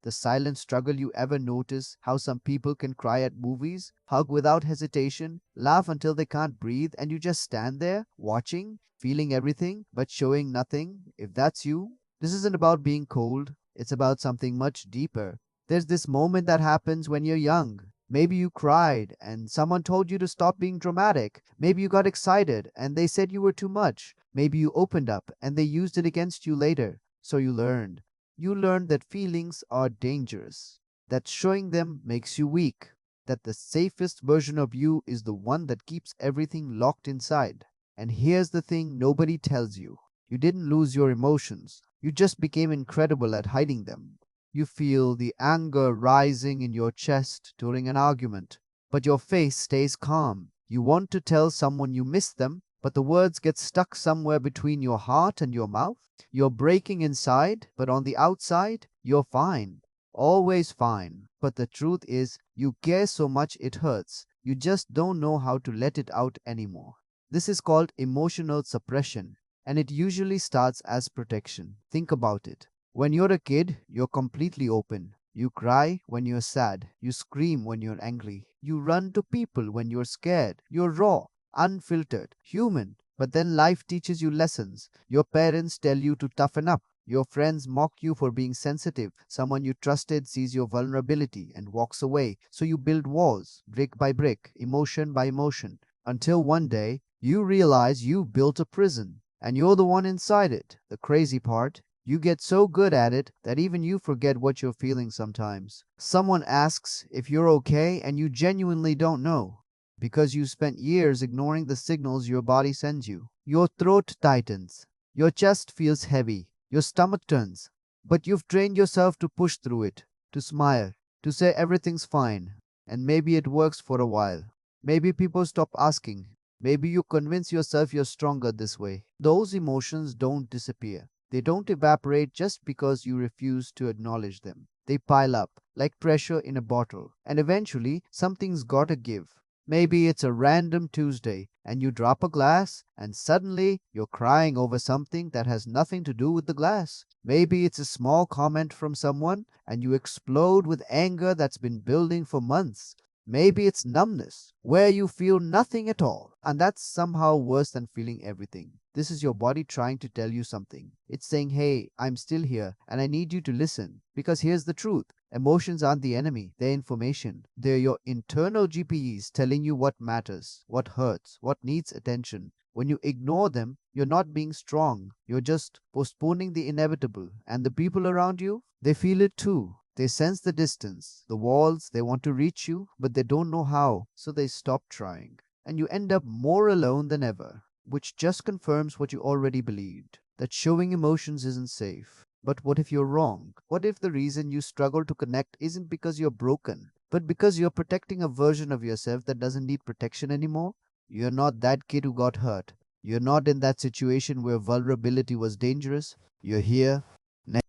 The silent struggle. You ever notice how some people can cry at movies, hug without hesitation, laugh until they can't breathe, and you just stand there, watching, feeling everything, but showing nothing? If that's you, this isn't about being cold, it's about something much deeper. There's this moment that happens when you're young. Maybe you cried and someone told you to stop being dramatic. Maybe you got excited and they said you were too much. Maybe you opened up and they used it against you later. So you learned. You learned that feelings are dangerous, that showing them makes you weak, that the safest version of you is the one that keeps everything locked inside. And here's the thing nobody tells you: you didn't lose your emotions, you just became incredible at hiding them. You feel the anger rising in your chest during an argument, but your face stays calm. You want to tell someone you miss them, but the words get stuck somewhere between your heart and your mouth. You're breaking inside, but on the outside, you're fine. Always fine. But the truth is, you care so much it hurts. You just don't know how to let it out anymore. This is called emotional suppression, and it usually starts as protection. Think about it. When you're a kid, you're completely open. You cry when you're sad. You scream when you're angry. You run to people when you're scared. You're raw, unfiltered, human. But then life teaches you lessons. Your parents tell you to toughen up. Your friends mock you for being sensitive. Someone you trusted sees your vulnerability and walks away. So you build walls, brick by brick, emotion by emotion, until one day you realize you've built a prison and you're the one inside it. The crazy part: you get so good at it that even you forget what you're feeling sometimes. Someone asks if you're okay and you genuinely don't know, because you spent years ignoring the signals your body sends you. Your throat tightens, your chest feels heavy, your stomach turns, but you've trained yourself to push through it, to smile, to say everything's fine. And maybe it works for a while. Maybe people stop asking. Maybe you convince yourself you're stronger this way. Those emotions don't disappear. They don't evaporate just because you refuse to acknowledge them. They pile up like pressure in a bottle, and eventually something's gotta give. Maybe it's a random Tuesday and you drop a glass and suddenly you're crying over something that has nothing to do with the glass. Maybe it's a small comment from someone and you explode with anger that's been building for months. Maybe it's numbness, where you feel nothing at all, and that's somehow worse than feeling everything. This is your body trying to tell you something. It's saying, hey, I'm still here, and I need you to listen. Because here's the truth: emotions aren't the enemy, they're information. They're your internal GPEs telling you what matters, what hurts, what needs attention. When you ignore them, you're not being strong, you're just postponing the inevitable. And the people around you, they feel it too. They sense the distance, the walls. They want to reach you, but they don't know how, so they stop trying. And you end up more alone than ever, which just confirms what you already believed: that showing emotions isn't safe. But what if you're wrong? What if the reason you struggle to connect isn't because you're broken, but because you're protecting a version of yourself that doesn't need protection anymore? You're not that kid who got hurt. You're not in that situation where vulnerability was dangerous. You're here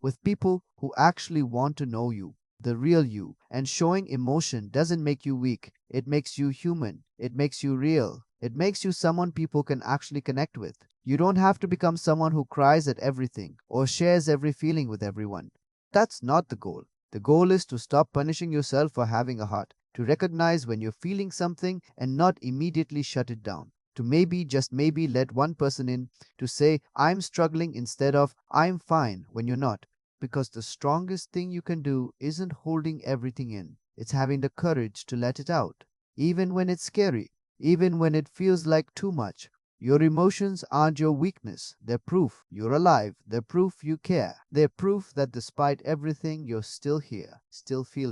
with people who actually want to know you, the real you. And showing emotion doesn't make you weak, it makes you human, it makes you real, it makes you someone people can actually connect with. You don't have to become someone who cries at everything or shares every feeling with everyone. That's not the goal. The goal is to stop punishing yourself for having a heart, to recognize when you're feeling something and not immediately shut it down, to maybe, just maybe, let one person in, to say, I'm struggling, instead of I'm fine when you're not. Because the strongest thing you can do isn't holding everything in, it's having the courage to let it out. Even when it's scary, even when it feels like too much. Your emotions aren't your weakness. They're proof you're alive. They're proof you care. They're proof that despite everything, you're still here, still feeling.